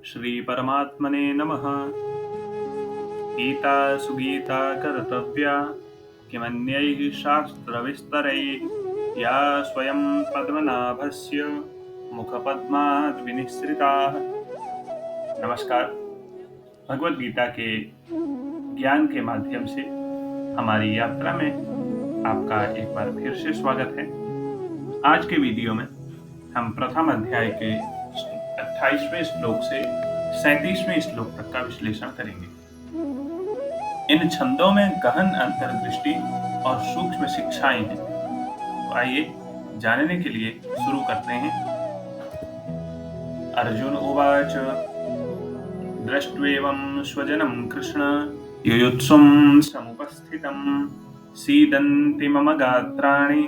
श्री परमात्मने नमः। गीता सुगीता कर्तव्या किमन्यैः शास्त्रविस्तरैः या स्वयं पद्मनाभस्य मुखपद्माद् विनिसृता। नमस्कार। भगवद गीता के ज्ञान के माध्यम से हमारी यात्रा में आपका एक बार फिर से स्वागत है। आज के वीडियो में हम प्रथम अध्याय के 28वें श्लोक से 37वें श्लोक तक का विश्लेषण करेंगे। इन छंदों में गहन अंतर्दृष्टि और सूक्ष्म शिक्षाएं हैं। तो आइए जानने के लिए शुरू करते हैं। अर्जुन उवाच दृष्ट्वेवं स्वजनं कृष्ण युयुत्सुं समुपस्थितं सीदन्ति मम गात्राणि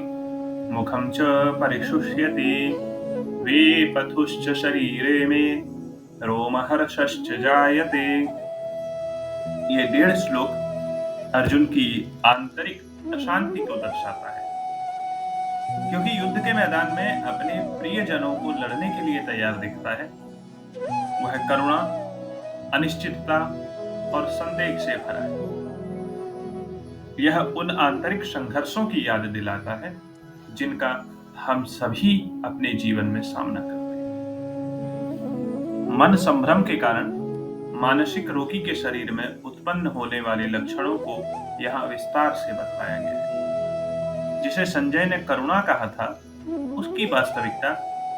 मुखं च परिशुष्यति वेपथुश्च शरीरे में रोमहर्षश्च जायते। ये 1.5 श्लोक अर्जुन की आंतरिक अशांति को दर्शाता है, क्योंकि युद्ध के मैदान में अपने प्रियजनों को लड़ने के लिए तैयार दिखता है। वह करुणा, अनिश्चितता और संदेह से भरा है। यह उन आंतरिक संघर्षों की याद दिलाता है जिनका हम सभी अपने जीवन में सामना करते हैं। मन संभ्रम के कारण मानसिक रोगी के शरीर में उत्पन्न होने वाले लक्षणों को यहाँ विस्तार से बताया गया है। जिसे संजय ने करुणा कहा था, उसकी वास्तविकता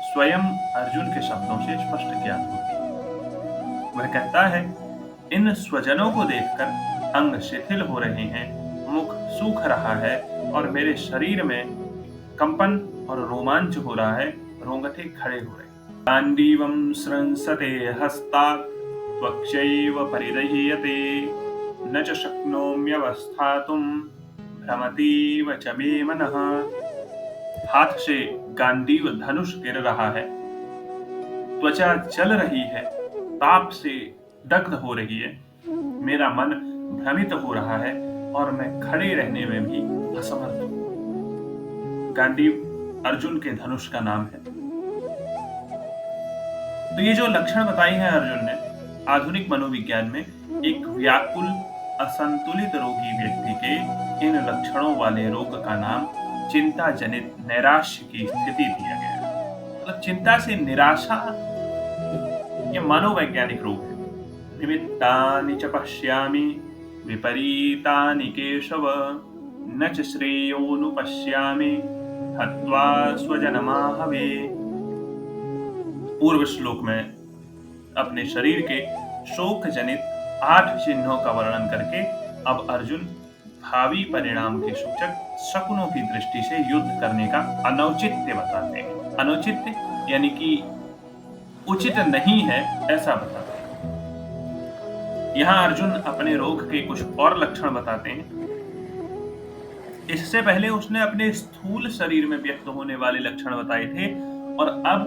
स्वयं अर्जुन के शब्दों से स्पष्ट ज्ञात होती है। वह कहता है, इन स्वजनों को देखकर अंग शिथिल हो रहे हैं, मुख सूख रहा है और मेरे शरीर में कंपन और रोमांच हो रहा है, रोंगटे खड़े हो रहे हैं। गांडीवं स्रंसते हस्तात् त्वक्चैव परिदह्यते न च शक्नोम्यवस्थातुं भ्रमतीव च मे मनः। हाथ से गांडीव धनुष गिर रहा है, त्वचा जल रही है, ताप से दग्ध हो रही है, मेरा मन भ्रमित हो रहा है और मैं खड़े रहने में भी असमर्थ हूं। गांडीव अर्जुन के धनुष का नाम है। तो ये जो लक्षण बताई हैं अर्जुन ने, आधुनिक मनोविज्ञान में एक व्याकुल असंतुलित रोगी व्यक्ति के इन लक्षणों वाले रोग का नाम चिंता जनित नैराश्य की स्थिति दिया गया है। मतलब चिंता से निराशा ये मनोवैज्ञानिक रोग है। निमित्तानि च पश्यामि विपरीतानि केशव न च श्रेयोनुपश्यामि हत्वा स्वजनमाहवे। पूर्व श्लोक में अपने शरीर के शोक जनित 8 चिन्हों का वर्णन करके अब अर्जुन भावी परिणाम के सूचक शकुनों की दृष्टि से युद्ध करने का अनौचित्य बताते हैं। अनौचित्य यानी कि उचित नहीं है, ऐसा बताते हैं। यहाँ अर्जुन अपने रोग के कुछ और लक्षण बताते हैं। इससे पहले उसने अपने स्थूल शरीर में व्यक्त होने वाले लक्षण बताए थे और अब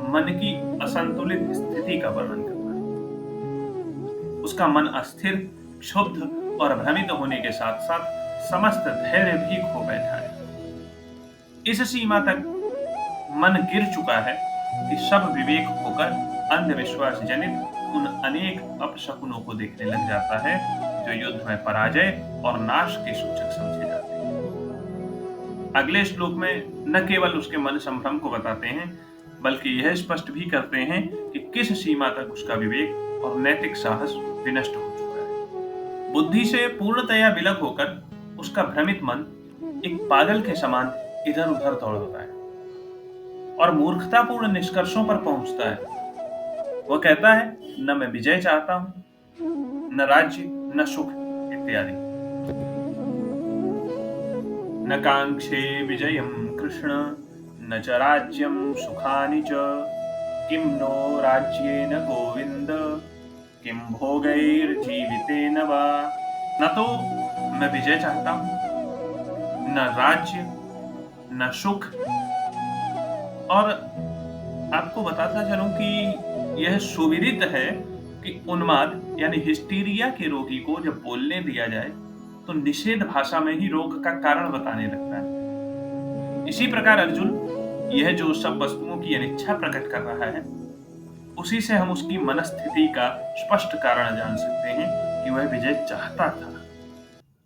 मन की असंतुलित स्थिति का वर्णन करना है। उसका मन अस्थिर, क्षुब्ध और भ्रमित होने के साथ साथ समस्त धैर्य भी खो बैठा है। इस सीमा तक मन गिर चुका है कि सब विवेक होकर अंधविश्वास जनित उन अनेक अपशकुनों को देखने लग जाता है जो युद्ध में पराजय और नाश के सूचक समझे जाते हैं। अगले श्लोक में न केवल उसके मन संभ्रम को बताते हैं, बल्कि यह स्पष्ट भी करते हैं कि किस सीमा तक उसका विवेक और नैतिक साहस विनष्ट हो चुका है। बुद्धि से पूर्णतया विलग होकर उसका भ्रमित मन एक पागल के समान इधर उधर दौड़ता है और मूर्खतापूर्ण निष्कर्षों पर पहुंचता है। वह कहता है, न मैं विजय चाहता हूं, न राज्य, न सुख इत्यादि। न कांक्षे विजयं कृष्ण न च राज्यं सुखानि च किं नो राज्येन गोविंद किं भोगैर्जीवितेन वा। न तो मैं विजय चाहता हूं, न राज्य, न सुख। और आपको बताता चलूं कि यह सुविदित है कि उन्माद यानी हिस्टीरिया के रोगी को जब बोलने दिया जाए तो निषेध भाषा में ही रोग का कारण बताने लगता है। इसी प्रकार अर्जुन यह जो सब वस्तुओं की अनिच्छा प्रकट कर रहा है, उसी से हम उसकी मनस्थिति का स्पष्ट कारण जान सकते हैं कि वह विजय चाहता था।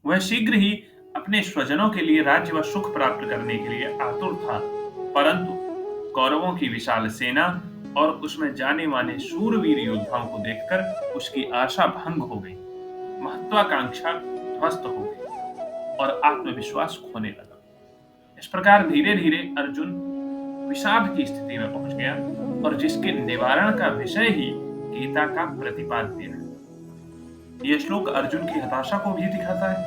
वह शीघ्र ही अपने स्वजनों के लिए राज्य व सुख प्राप्त करने के लिए आतुर था, परंतु कौरवों की विशाल सेना और उसमें जाने माने शूरवीर योद्धाओं को देखकर उसकी आशा भंग हो गई, महत्वाकांक्षा ध्वस्त हो गई और आत्मविश्वास खोने लगा। इस प्रकार धीरे धीरे अर्जुन विषाद की स्थिति में पहुंच गया और जिसके निवारण का विषय ही गीता का प्रतिपाद्य है। यह श्लोक अर्जुन की हताशा को भी दिखाता है।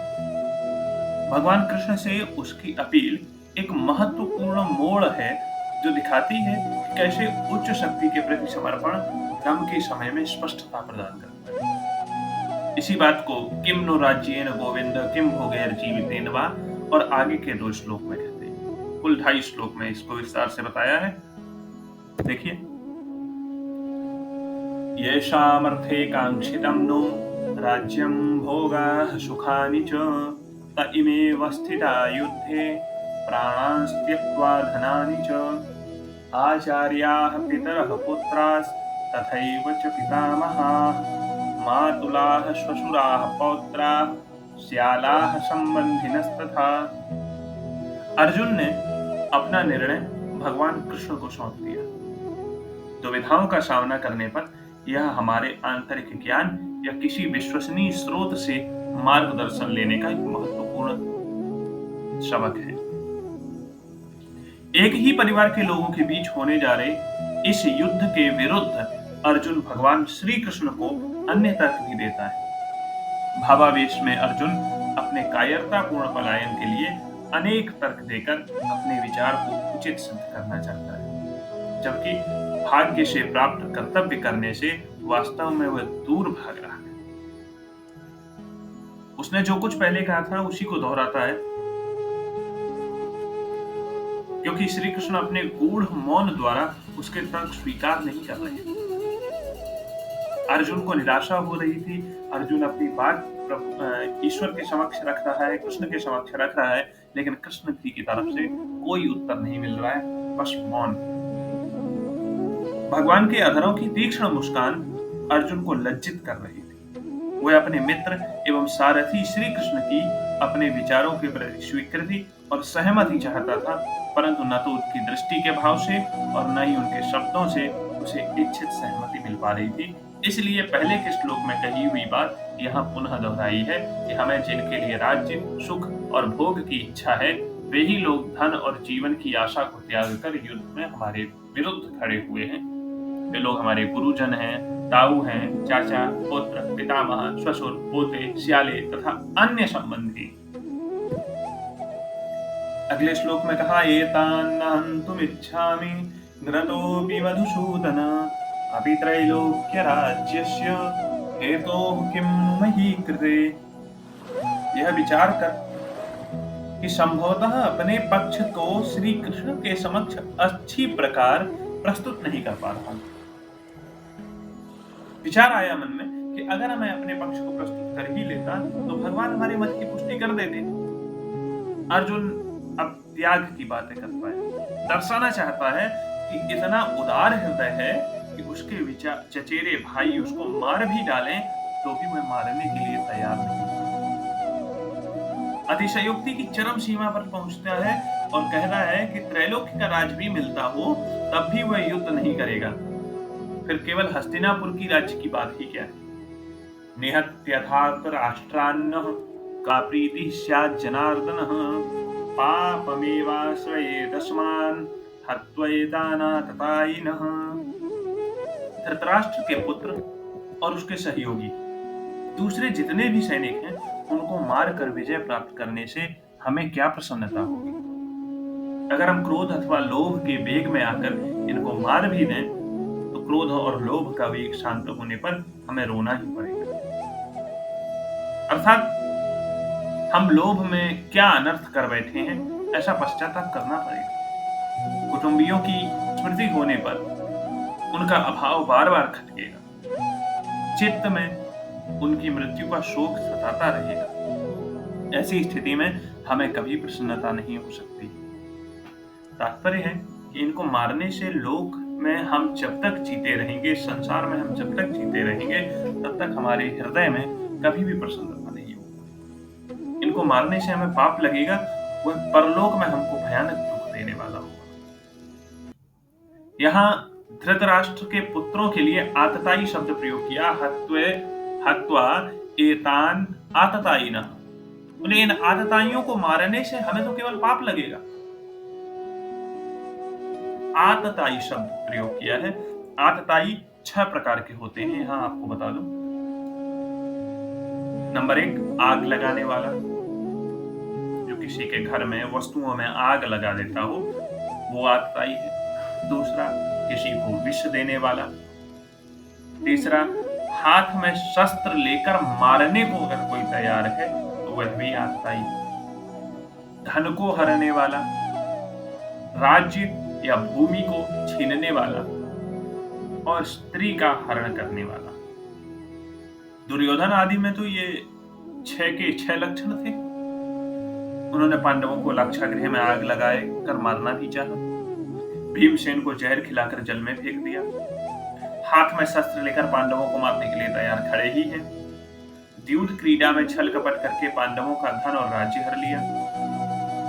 भगवान कृष्ण से उसकी अपील एक महत्वपूर्ण मोड़ है जो दिखाती है कि कैसे उच्च शक्ति के प्रति समर्पण धर्म के समय में स्पष्टता प्रदान करता है। इसी बात को किम नो राज्येन गोविंद किम भोगैर्जीवितेन वा और आगे के 2 श्लोक में कहते हैं। कुल 2.5 श्लोक में इसको विस्तार से बताया है। देखिए, येषामर्थे कांक्षितं नो राज्यं भोगाः सुखानि च त इमेव स्थिता युद्धे प्राणांस् त्यक्त्वा धनानि च आचार्याः पितरः पुत्रास् तथैव च पितामहाः मातुलाः श्वशुराः पौत्राः श्यालाः संबंधिनस्तथा। अर्जुन ने अपना निर्णय भगवान कृष्ण को सौंप दिया। दुविधाओं का सामना करने पर यह हमारे आंतरिक ज्ञान या किसी विश्वसनीय स्रोत से मार्गदर्शन लेने का एक महत्वपूर्ण सबक है। एक ही परिवार के लोगों के बीच होने जा रहे इस युद्ध के विरुद्ध अर्जुन भगवान श्री कृष्ण को अन्य तर्क भी देता है। भावावेश में अर्जुन अपने कायरतापूर्ण पलायन के लिए अनेक तर्क देकर अपने विचार को उचित सिद्ध करना चाहता है, जबकि भाग्य से प्राप्त कर्तव्य करने से वास्तव में वह दूर भाग रहा है। उसने जो कुछ पहले कहा था उसी को दोहराता है, क्योंकि श्री कृष्ण अपने गूढ़ मौन द्वारा उसके तर्क स्वीकार नहीं कर रहे। अर्जुन को निराशा हो रही थी। अर्जुन अपनी बात ईश्वर के समक्ष रख रहा है, कृष्ण के समक्ष रख रहा है, लेकिन कृष्ण जी की तरफ से कोई उत्तर नहीं मिल रहा है, बस मौन। भगवान के अधरों की तीक्ष्ण मुस्कान अर्जुन को लज्जित कर रही थी। वह अपने मित्र एवं सारथी श्री कृष्ण की अपने विचारों के प्रति स्वीकृति और सहमति चाहता था, परंतु न तो उनकी दृष्टि के भाव से और न ही उनके शब्दों से उसे इच्छित सहमति मिल पा रही थी। इसलिए पहले के श्लोक में कही हुई बात यहाँ पुनः दोहराई है कि हमें जिनके लिए राज्य, सुख और भोग की इच्छा है, वे ही लोग धन और जीवन की आशा को त्याग कर युद्ध में हमारे विरुद्ध खड़े हुए हैं। वे लोग हमारे गुरुजन हैं, ताऊ हैं, चाचा, पुत्र, पितामह, ससुर, पोते, स्याले तथा अन्य संबंधी। अगले श्लोक में कहा, एतान् हन्तुमिच्छामि घ्रतोऽपि मधुसूदन अपि त्रैलोक्य राज्यस्य हेतोः किं मयि कृते। यह विचार कर कि संभवतः अपने पक्ष को श्री कृष्ण के समक्ष अच्छी प्रकार प्रस्तुत नहीं कर पा रहा। विचार आया मन में कि अगर मैं अपने पक्ष को प्रस्तुत कर ही लेता तो भगवान हमारे मत की पुष्टि कर देते। अर्जुन अब त्याग की बातें करता है, दर्शाना चाहता है कि इतना उदार हृदय है कि उसके विचार चचेरे भाई उसको मार भी डालें तो भी वह मारने के लिए तैयार नहीं। अतिशयोक्ति की चरम सीमा पर पहुंचता है और कहता है कि त्रैलोक्य का राज भी मिलता हो तब भी वह युद्ध नहीं करेगा। फिर केवल हस्तिनापुर की राज्य की बात ही क्या है। निहत्यथात राष्ट्रान्नः का प्रीति स्यात् जनार्दनः पापमेवाश्रयेदस्मान् हत्वैतानाततायिनः। धृतराष्ट्र के पुत्र और उसके सहयोगी दूसरे जितने भी सैनिक हैं उनको मारकर विजय प्राप्त करने से हमें क्या प्रसन्नता होगी। अगर हम क्रोध अथवा लोभ के वेग में आकर इनको मार भी दें तो क्रोध और लोभ का वेग शांत होने पर हमें रोना ही पड़ेगा। अर्थात हम लोभ में क्या अनर्थ कर बैठे हैं ऐसा पश्चाताप करना पड़ेगा। कुटुंबियों की स्मृति होने पर उनका अभाव बार बार खटकेगा, चित्त में उनकी मृत्यु का शोक सताता रहेगा। ऐसी स्थिति में हमें कभी प्रसन्नता नहीं हो सकती। तात्पर्य है कि इनको मारने से लोक में हम जब तक जीते रहेंगे, इस संसार में हम जब तक जीते रहेंगे, तब तक हमारे हृदय में कभी भी प्रसन्नता नहीं होगी। इनको मारने से हमें पाप लगेगा, वह परलोक में हमको भयानक दुख देने वाला होगा। यहाँ धृतराष्ट्र के पुत्रों के लिए आतताई शब्द प्रयोग किया, हत्वा एतान आततायिनः। बोले इन आतताइयों को मारने से हमें तो केवल पाप लगेगा। आतताई शब्द प्रयोग किया है। आतताई 6 प्रकार के होते हैं, यहां आपको बता दूं। नंबर 1, आग लगाने वाला, जो किसी के घर में वस्तुओं में आग लगा देता हो, वो आतताई है। दूसरा, किसी को विष देने वाला। तीसरा, हाथ में शस्त्र लेकर मारने को अगर कोई तैयार है तो वह भी आतताई। धन को हरने वाला, राज्य या भूमि को छीनने वाला और स्त्री का हरण करने वाला। दुर्योधन आदि में तो ये 6 के 6 लक्षण थे। उन्होंने पांडवों को लाक्षागृह में आग लगाए कर मारना भी चाहा। भीमसेन को जहर खिलाकर जल में फेंक दिया। हाथ में शस्त्र लेकर पांडवों को मारने के लिए तैयार खड़े ही हैं। द्यूत क्रीड़ा में छल कपट करके पांडवों का धन और राज्य हर लिया।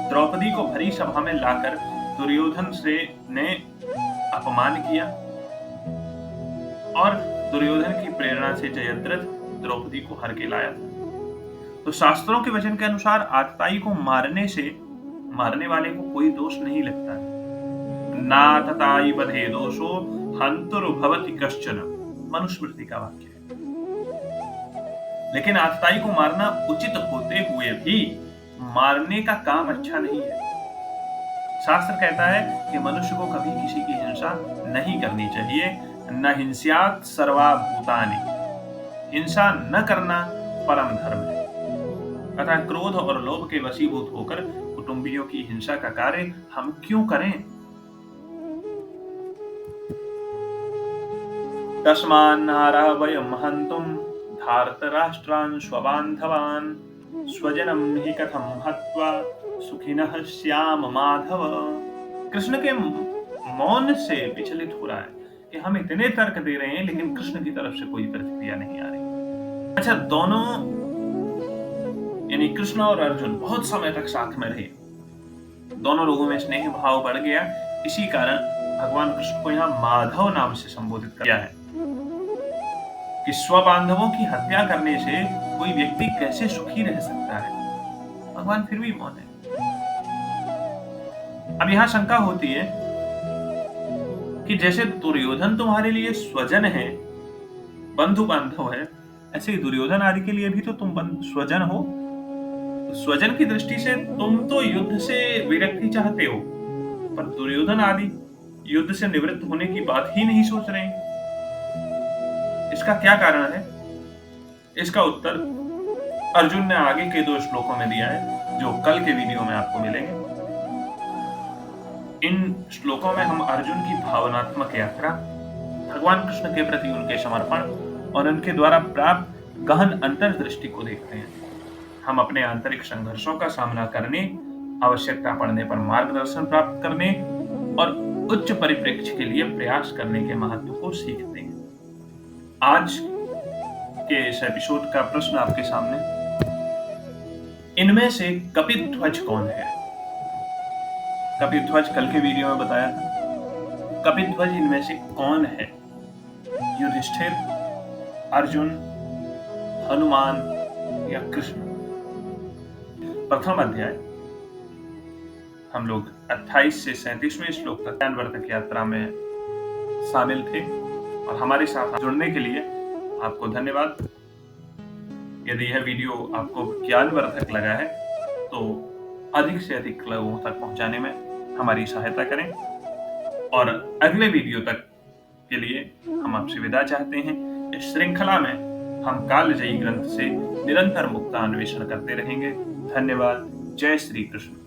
द्रौपदी को भरी सभा में लाकर दुर्योधन ने अपमान किया और दुर्योधन की प्रेरणा से जयद्रथ द्रौपदी को हर के लाया था। तो शास्त्रों के वचन के अनुसार आतताई को मारने से मारने वाले को कोई दोष नहीं लगता है। नातताई बधे दोषो हंतुर्भवति कश्चन, मनुस्मृति का वाक्य है। लेकिन आतताई को मारना उचित होते हुए भी मारने का काम अच्छा नहीं है। शास्त्र कहता है कि मनुष्य को कभी किसी की हिंसा नहीं करनी चाहिए। न हिंस्यात् सर्वा भूतानि, हिंसा न करना परम धर्म है। अतः क्रोध और लोभ के वशीभूत होकर कुटुंबियों की हिंसा का कार्य हम क्यों करें? तस्मान्नारा वयं हन्तुं धार्तराष्ट्रान् स्वबान्धवान् स्वजनं हि कथं हत्वा सुखिनः स्याम माधव। कृष्ण के मौन से विचलित हो रहा है कि हम इतने तर्क दे रहे हैं लेकिन कृष्ण की तरफ से कोई प्रतिक्रिया नहीं आ रही। अच्छा, दोनों यानी कृष्ण और अर्जुन बहुत समय तक साथ में रहे। दोनों लोगों में स्नेह भाव बढ़ गया। इसी कारण भगवान कृष्ण को यहाँ माधव नाम से संबोधित किया है कि स्वबांधवों की हत्या करने से कोई व्यक्ति कैसे सुखी रह सकता है। भगवान फिर भी मौन है। अब यहां शंका होती है कि जैसे दुर्योधन तुम्हारे लिए स्वजन है, बंधु बांधव है, ऐसे ही दुर्योधन आदि के लिए भी तो तुम स्वजन हो। स्वजन की दृष्टि से तुम तो युद्ध से विरक्ति चाहते हो, पर दुर्योधन आदि युद्ध से निवृत्त होने की बात ही नहीं सोच रहे। इसका क्या कारण है? इसका उत्तर अर्जुन ने आगे के 2 श्लोकों में दिया है, जो कल के वीडियो में आपको मिलेंगे। इन श्लोकों में हम अर्जुन की भावनात्मक यात्रा, भगवान कृष्ण के प्रति उनके समर्पण और उनके द्वारा प्राप्त गहन अंतर्दृष्टि को देखते हैं। हम अपने आंतरिक संघर्षों का सामना करने, आवश्यकता पड़ने पर मार्गदर्शन प्राप्त करने और उच्च परिप्रेक्ष्य के लिए प्रयास करने के महत्व को सीखते हैं। आज के इस एपिसोड का प्रश्न आपके सामने, इनमें से कपिध्वज कौन है? कपिध्वज कल के वीडियो में बताया था। कपिध्वज इनमें से कौन है? युधिष्ठिर, अर्जुन, हनुमान या कृष्ण? प्रथम अध्याय हम लोग 28 से 37वें श्लोक तक ज्ञानवर्धक यात्रा में शामिल थे और हमारे साथ जुड़ने के लिए आपको धन्यवाद। यदि यह वीडियो आपको ज्ञानवर्धक लगा है तो अधिक से अधिक लोगों तक पहुंचाने में हमारी सहायता करें और अगले वीडियो तक के लिए हम आपसे विदा चाहते हैं। इस श्रृंखला में हम कालजयी ग्रंथ से निरंतर मुक्ता अन्वेषण करते रहेंगे। धन्यवाद। जय श्री कृष्ण।